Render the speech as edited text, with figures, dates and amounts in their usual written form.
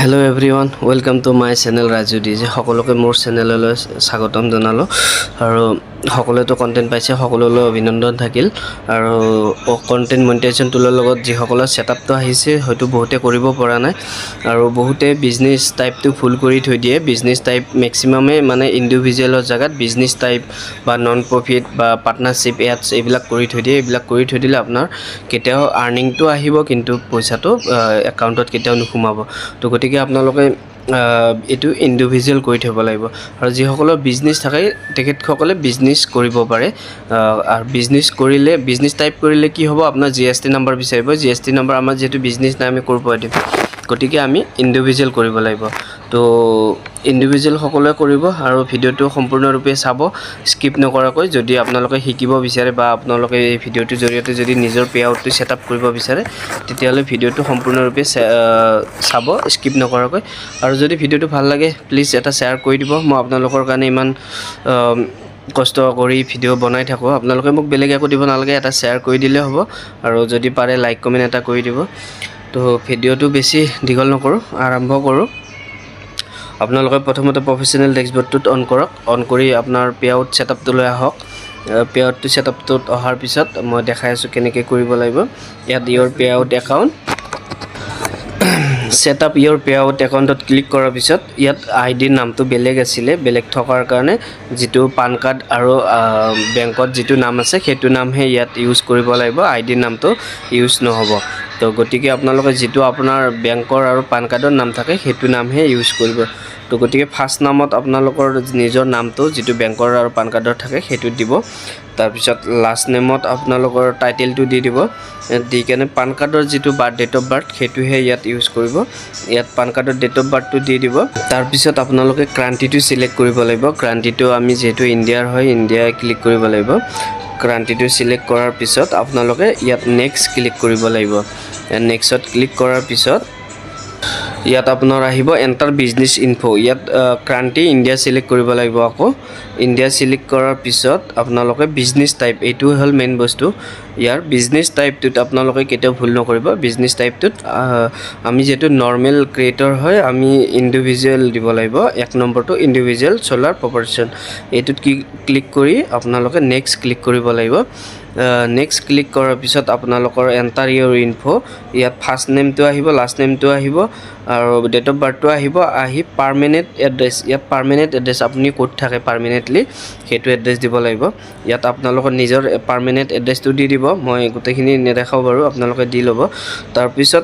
Hello everyone, welcome to my channel Raju DJ. সকলোকে মোৰ চেনেললৈ স্বাগতম জনালো আৰু সকলোতো কন্টেন্ট পাইছে সকলোলৈ অভিনন্দন থাকিল আৰু কন্টেন্ট মনিটাইজেশন টুলৰ লগত যি সকলৰ সেটআপটো আহিছে হয়তো বহুতে কৰিব পৰা নাই আৰু বহুতে বিজনেস টাইপটো ফুল কৰি থৈ দিয়ে বিজনেস টাইপ ম্যাক্সিমামে মানে ইন্ডিভিজুৱেলৰ জাগাত বিজনেস টাইপ বা নন প্ৰফিট বা পাৰ্টনাৰশ্বিপ এডছ এইবিলাক কৰি থৈ দিয়ে এইবিলাক কৰি থৈ দিলে আপোনাৰ কেতিয়াও আৰ্নিংটো আহিব কিন্তু পইচাটো একাউণ্টত কেতিয়াও নুসুমাব তো গতিকে আপোনালোকে এটো ইন্ডিভিজুৱেল কৰি থব লাগিব আৰু যি সকলৰ বিজনেস থাকে তেখেতসকলে বিজনেস কৰিব পাৰে আৰু বিজনেস কৰিলে বিজনেস টাইপ কৰিলে কি হ'ব আপোনাৰ জিএসটি নম্বৰ বিচাৰিব জিএসটি নম্বৰ আমাৰ যেটো বিজনেস নামে কৰিব দিম গতিকে আমি ইন্ডিভিজুৱেল কৰিব লাগিব তো ইন্ডিভিজুৱেল সকলে কৰিব আৰু ভিডিওটো সম্পূৰ্ণৰূপে চাব স্কিপ নকৰাকৈ যদি আপোনালোকে শিকিব বিচাৰে বা আপোনালোকে এই ভিডিওটোৰ জৰিয়তে যদি নিজৰ পেআউটটো সেটআপ কৰিব বিচাৰে তেতিয়ালে ভিডিওটো সম্পূৰ্ণৰূপে চাব স্কিপ নকৰাকৈ আৰু যদি ভিডিওটো ভাল লাগে প্লিজ এটা শেয়াৰ কৰি দিব মই আপোনালোকৰ কাৰণে ইমান কষ্ট কৰি ভিডিও বনাই থাকো আপোনালোকে মোক বেলেগ একো দিব নালাগে এটা শেয়াৰ কৰি দিলে হ'ব আৰু যদি পাৰে লাইক কমেন্ট এটা কৰি দিব তো ভিডিওটো বেছি দীঘল নকৰো আৰম্ভ কৰো আপোনালোকে প্ৰথমতে প্ৰফেশনাল ডেশবোৰ্ডটো অন কৰক অন কৰি আপোনাৰ পেআউট সেটআপটো লৈ আহক পেআউটটো সেটআপটো অহাৰ পিছত মই দেখাই আছো কেনেকৈ কৰিব লাগিব ইয়াত your payout account set up your payout account click কৰাৰ পিছত ইয়াত আইডি নামটো বেলেগ আছিল বেলেগ থকাৰ কাৰণে যেটো পান কাৰ্ড আৰু বেংকত যেটো নাম আছে হেতু নামহে ইয়াত ইউজ কৰিব লাগিব আইডি নামটো ইউজ নহব তো গতিকে আপোনালোকে যেটো আপোনাৰ বেংকৰ আৰু পান কাৰ্ডৰ নাম থাকে হেতু নামহে ইউজ কৰিব তো গতিকে ফাৰ্স্ট নামত আপোনালোকৰ নিজৰ নামটো যেটো বেংকৰ আৰু পান কাৰ্ডৰ থাকে হেতু দিব তাৰ পিছত লাষ্ট নেমত আপোনালোকৰ টাইটেলটো দি দিব দি কেনে পান কাৰ্ডৰ যেটো ডেট অফ বাৰ্থ হেতুহে ইয়াত ইউজ কৰিব ইয়াত পান কাৰ্ডৰ ডেট অফ বাৰ্থটো দি দিব তাৰ পিছত আপোনালোকে ক্ৰান্তিটো সিলেক্ট কৰিব লাগিব ক্ৰান্তিটো আমি যেটো ইন্ডিয়াৰ হয় ইন্ডিয়া ক্লিক কৰিব লাগিব ক্ৰান্তিটো সিলেক্ট কৰাৰ পিছত আপোনালোকে ইয়াত নেক্সট ক্লিক কৰিব লাগিব নেক্সটত ক্লিক কৰাৰ পিছত ইয়াত আপোনাৰ আহিব এন্টাৰ বিজনেস ইনফো ইয়াত ক্ৰান্তি ইন্ডিয়া সিলেক্ট কৰিব লাগিব আকৌ ইন্ডিয়া সিলেক্ট কৰাৰ পিছত আপোনালোকে বিজনেস টাইপ এটো হল মেইন বস্তু ইয়াৰ বিজনেস টাইপটোত আপোনালোকে কেতিয়াও ভুল নকৰিব বিজনেস টাইপটোত আমি যেটো নৰমাল ক্ৰিয়েটৰ হয় আমি ইন্ডিভিজুৱেল দিব লাগিব এক নম্বৰটো ইন্ডিভিজুৱেল সোলাৰ প্ৰপাৰ্টিশন এটোত ক্লিক কৰি আপোনালোকে নেক্সট ক্লিক কৰিব লাগিব নেক্সট ক্লিক কৰাৰ পিছত আপোনালোকৰ এন্টাৰ ইওৰ ইনফো ইয়াত ফাৰ্স্ট নেমটো আহিব লাষ্ট নেমটো আহিব আৰু ডেট অফ বাৰ্থটো আহিব আহি পাৰ্মানেন্ট এড্ৰেছ ইয়াত পাৰ্মানেন্ট এড্ৰেছ আপুনি ক'ত থাকে পাৰ্মানেন্টলি হেতু এড্ৰেছ দিব লাগিব ইয়াত আপোনালোকৰ নিজৰ পাৰ্মানেন্ট এড্ৰেছটো দি দিব মই গোটেইখিনি নেদেখাও বাৰু আপোনালোকে দি ল'ব তাৰ পিছত